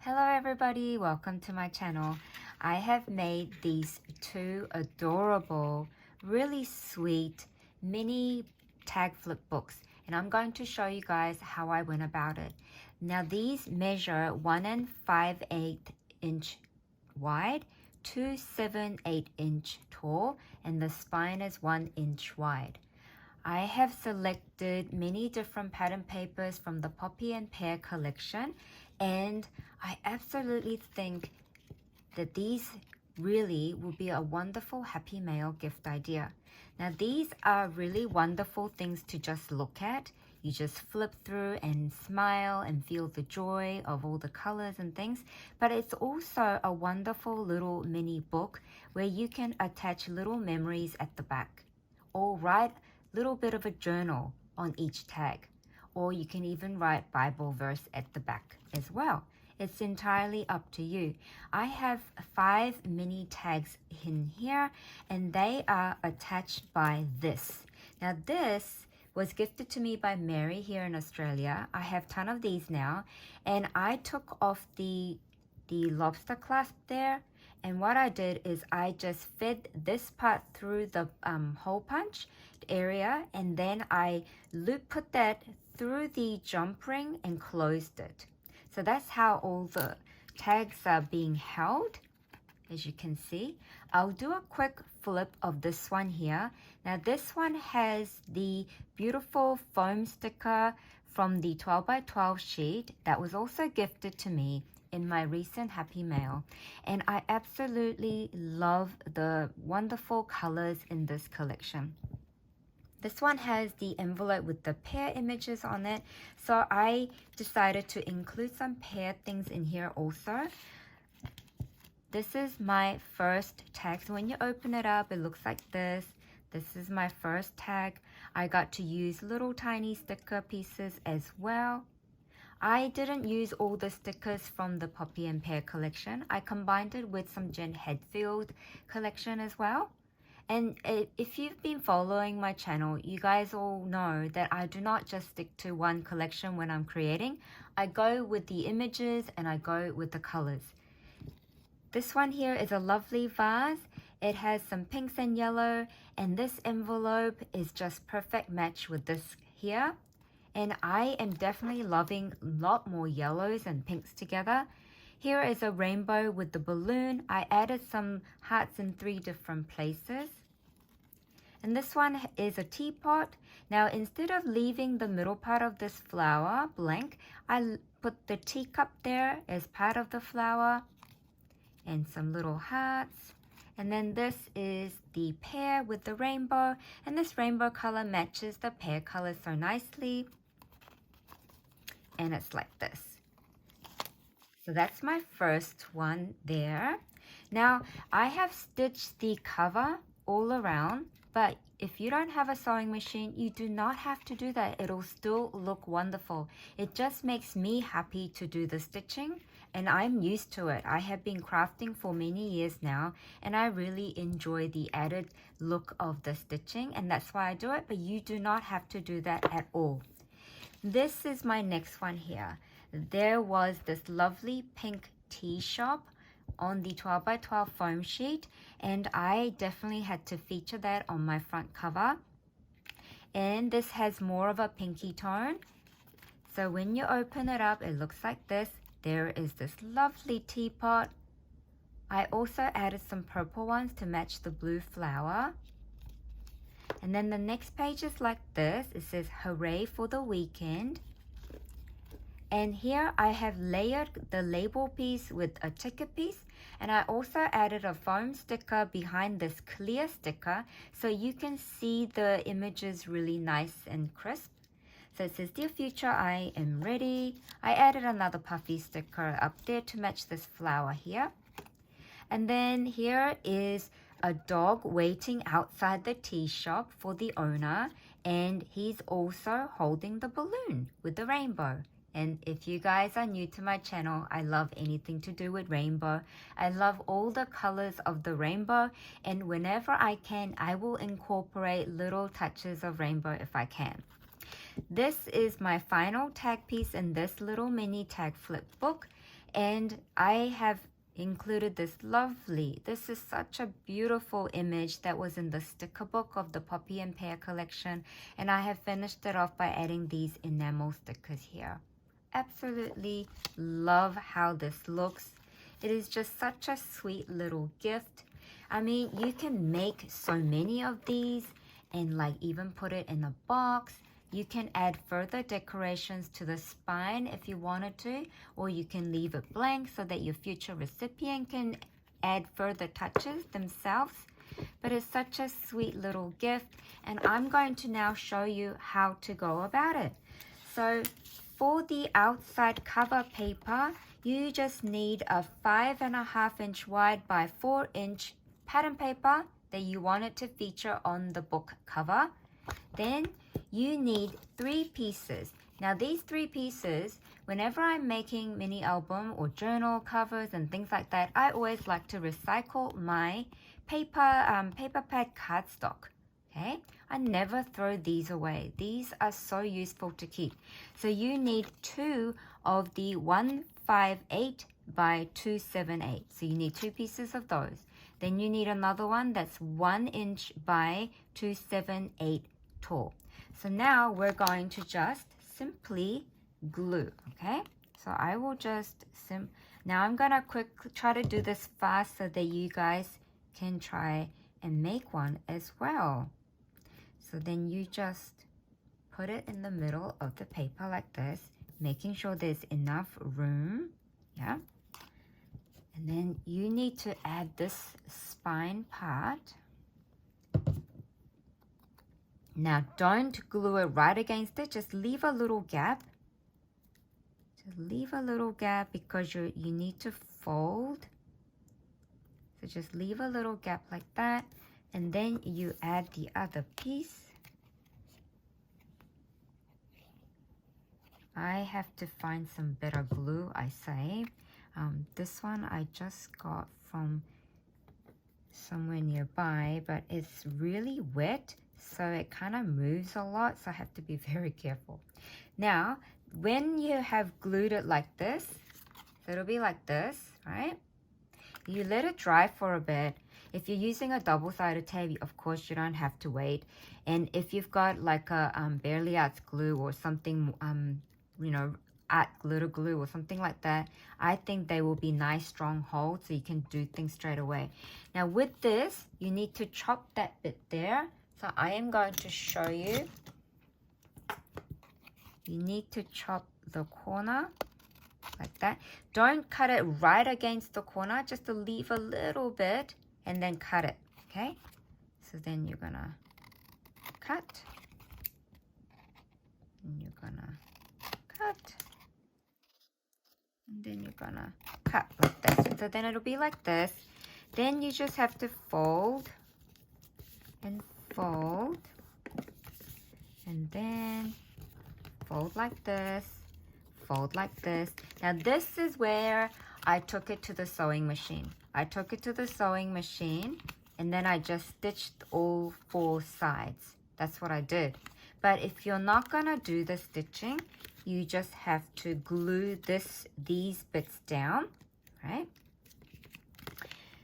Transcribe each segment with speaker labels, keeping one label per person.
Speaker 1: Hello everybody, welcome to my channel. I have made these two adorable, really sweet mini tag flip books, and I'm going to show you guys how I went about it. Now these measure 1 5/8 inch wide, 2 7/8 inch tall, and the spine is 1 inch wide. I have selected many different pattern papers from the Poppy and Pear collection, and I absolutely think that these really will be a wonderful Happy Mail gift idea. Now these are really wonderful things to just look at. You just flip through and smile and feel the joy of all the colors and things, but it's also a wonderful little mini book where you can attach little memories at the back or write little bit of a journal on each tag, or you can even write Bible verse at the back as well. It's entirely up to you. I have 5 mini tags in here, and they are attached by this. Now this was gifted to me by Mary here in Australia. I have a ton of these now, and I took off the lobster clasp there, and what I did is I just fed this part through the hole punch area, and then I put that through the jump ring and closed it. So that's how all the tags are being held, as you can see. I'll do a quick flip of this one here. Now this one has the beautiful foam sticker from the 12 by 12 sheet that was also gifted to me in my recent Happy Mail, and I absolutely love the wonderful colors in this collection. This one has the envelope with the pear images on it, so I decided to include some pear things in here also. This is my first tag, so when you open it up, it looks like this. This is my first tag. I got to use little tiny sticker pieces as well. I didn't use all the stickers from the Poppy and Pear collection. I combined it with some Jen Hedfield collection as well. And if you've been following my channel, you guys all know that I do not just stick to one collection when I'm creating. I go with the images and I go with the colors. This one here is a lovely vase. It has some pinks and yellow, and this envelope is just perfect match with this here. And I am definitely loving a lot more yellows and pinks together. Here is a rainbow with the balloon. I added some hearts in 3 different places. And this one is a teapot. Now instead of leaving the middle part of this flower blank, I put the teacup there as part of the flower and some little hearts. And then this is the pear with the rainbow, and this rainbow color matches the pear color so nicely. And it's like this. So that's my first one there. Now I have stitched the cover all around, but if you don't have a sewing machine, you do not have to do that. It'll still look wonderful. It just makes me happy to do the stitching, and I'm used to it. I have been crafting for many years now, and I really enjoy the added look of the stitching, and that's why I do it, but you do not have to do that at all. This is my next one here. There was this lovely pink tea shop on the 12 by 12 foam sheet, and I definitely had to feature that on my front cover. And this has more of a pinky tone. So when you open it up, it looks like this. There is this lovely teapot. I also added some purple ones to match the blue flower. And then the next page is like this. It says, "Hooray for the weekend." And here I have layered the label piece with a ticket piece, and I also added a foam sticker behind this clear sticker so you can see the images really nice and crisp. So it says, "Dear future, I am ready." I added another puffy sticker up there to match this flower here. And then here is a dog waiting outside the tea shop for the owner, and he's also holding the balloon with the rainbow. And if you guys are new to my channel, I love anything to do with rainbow. I love all the colors of the rainbow, and whenever I can, I will incorporate little touches of rainbow if I can. This is my final tag piece in this little mini tag flip book, and I have included this is such a beautiful image that was in the sticker book of the Poppy and Pear collection, and I have finished it off by adding these enamel stickers here. Absolutely love how this looks. It is just such a sweet little gift. I mean, you can make so many of these and like even put it in a box. You can add further decorations to the spine if you wanted to, or you can leave it blank so that your future recipient can add further touches themselves. But it's such a sweet little gift, and I'm going to now show you how to go about it. So for the outside cover paper, you just need a 5.5 inch wide by 4 inch pattern paper that you want it to feature on the book cover. Then you need 3 pieces. Now these 3 pieces, whenever I'm making mini album or journal covers and things like that, I always like to recycle my paper pad cardstock. Okay, I never throw these away. These are so useful to keep. So you need 2 of the 158 by 278. So you need 2 pieces of those. Then you need another one that's 1 inch by 278 tall. So now we're going to just simply glue, okay? So I will just now I'm gonna try to do this fast so that you guys can try and make one as well. So then you just put it in the middle of the paper like this, making sure there's enough room, yeah? And then you need to add this spine part. Now don't glue it right against it, just leave a little gap. Just leave a little gap because you need to fold. So just leave a little gap like that, and then you add the other piece. I have to find some better glue, I say. This one I just got from somewhere nearby, but it's really wet, so it kind of moves a lot, so I have to be very careful. Now, when you have glued it like this, so it'll be like this, right? You let it dry for a bit. If you're using a double-sided tape, of course, you don't have to wait. And if you've got like a Barely Arts glue or something, you know, art glitter glue or something like that, I think they will be nice strong holds so you can do things straight away. Now with this, you need to chop that bit there. So I am going to show you. You need to chop the corner like that. Don't cut it right against the corner, just to leave a little bit and then cut it, okay? So then you're gonna cut, and you're gonna cut, and then you're gonna cut like this. So then it'll be like this. Then you just have to fold and fold, and then fold like this, fold like this. Now this is where I took it to the sewing machine. I took it to the sewing machine, and then I just stitched all 4 sides. That's what I did. But if you're not gonna do the stitching, you just have to glue these bits down, right?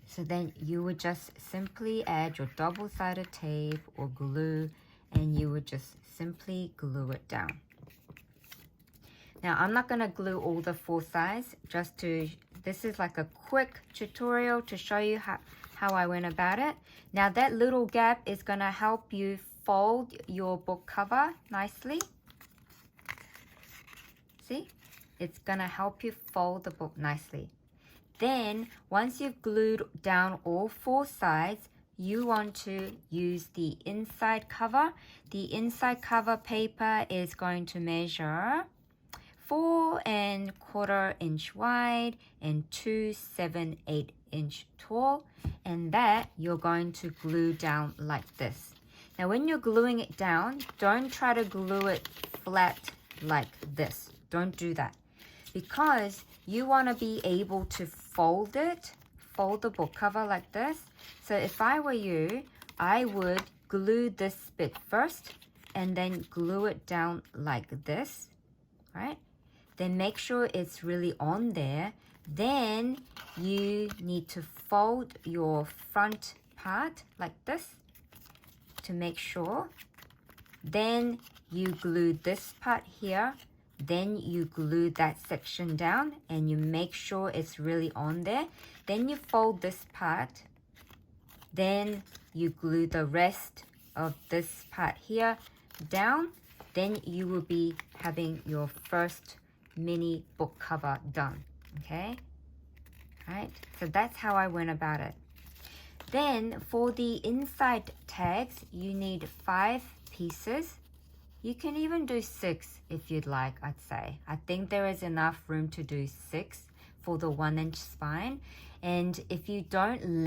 Speaker 1: So then you would just simply add your double-sided tape or glue, and you would just simply glue it down. Now I'm not gonna glue all the 4 sides, this is like a quick tutorial to show you how I went about it. Now that little gap is gonna help you fold your book cover nicely. See? It's gonna help you fold the book nicely. Then, once you've glued down all 4 sides, you want to use the inside cover. The inside cover paper is going to measure 4¼ inch wide and 278 inch tall, and that you're going to glue down like this. Now when you're gluing it down, don't try to glue it flat like this. Don't do that, because you want to be able to fold the book cover like this. So if I were you, I would glue this bit first, and then glue it down like this, right? Then make sure it's really on there. Then you need to fold your front part like this to make sure. Then you glue this part here. Then you glue that section down and you make sure it's really on there. Then you fold this part. Then you glue the rest of this part here down. Then you will be having your first mini book cover done. Okay? Right? So that's how I went about it. Then for the inside tags, you need 5 pieces. You can even do 6 if you'd like, I'd say. I think there is enough room to do 6 for the 1-inch spine. And if you don't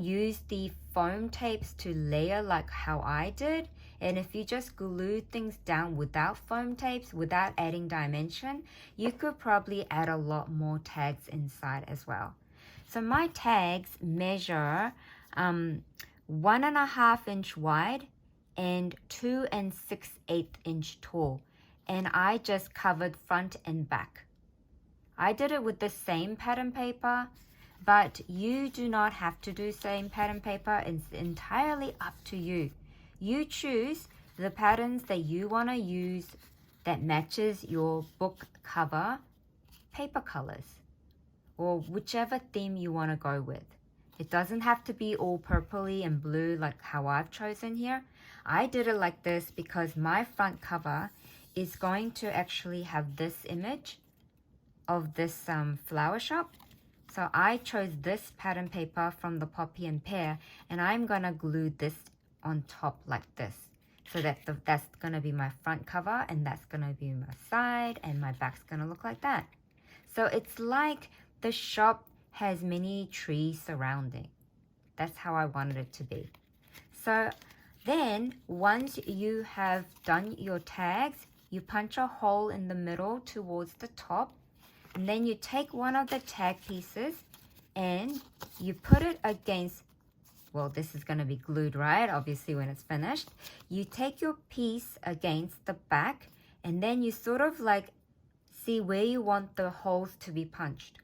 Speaker 1: use the foam tapes to layer like how I did, and if you just glue things down without foam tapes, without adding dimension, you could probably add a lot more tags inside as well. So my tags measure 1.5 inch wide and 2 6/8 inch tall. And I just covered front and back. I did it with the same pattern paper, but you do not have to do same pattern paper. It's entirely up to you. You choose the patterns that you want to use that matches your book cover paper colors or whichever theme you want to go with. It doesn't have to be all purpley and blue like how I've chosen here. I did it like this because my front cover is going to actually have this image of this flower shop. So I chose this pattern paper from the Poppy and Pear, and I'm gonna glue this on top like this. So that's gonna be my front cover, and that's gonna be my side, and my back's gonna look like that. So it's like the shop has many trees surrounding. That's how I wanted it to be. So then once you have done your tags, you punch a hole in the middle towards the top, and then you take one of the tag pieces and you put it against, well, this is going to be glued, right? Obviously when it's finished. You take your piece against the back, and then you sort of like see where you want the holes to be punched.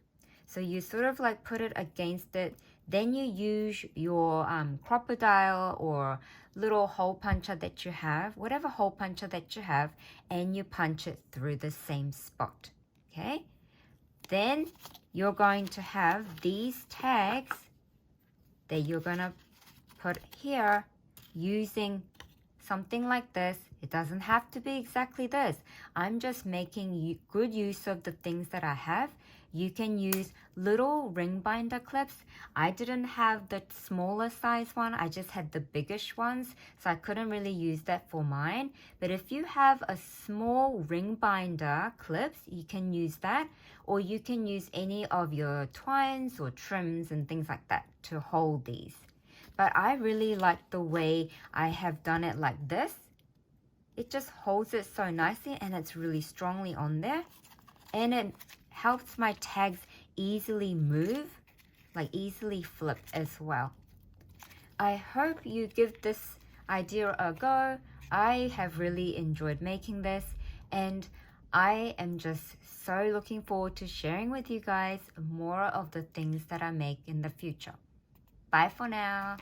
Speaker 1: So you sort of like put it against it. Then you use your crocodile or little hole puncher that you have, whatever hole puncher that you have, and you punch it through the same spot. Okay? Then you're going to have these tags that you're going to put here using something like this. It doesn't have to be exactly this. I'm just making good use of the things that I have. You can use little ring binder clips. I didn't have the smaller size one. I just had the biggish ones, so I couldn't really use that for mine. But if you have a small ring binder clips, you can use that, or you can use any of your twines or trims and things like that to hold these. But I really like the way I have done it like this. It just holds it so nicely, and it's really strongly on there, and it helps my tags easily move, like easily flip as well. I hope you give this idea a go. I have really enjoyed making this, and I am just so looking forward to sharing with you guys more of the things that I make in the future. Bye for now.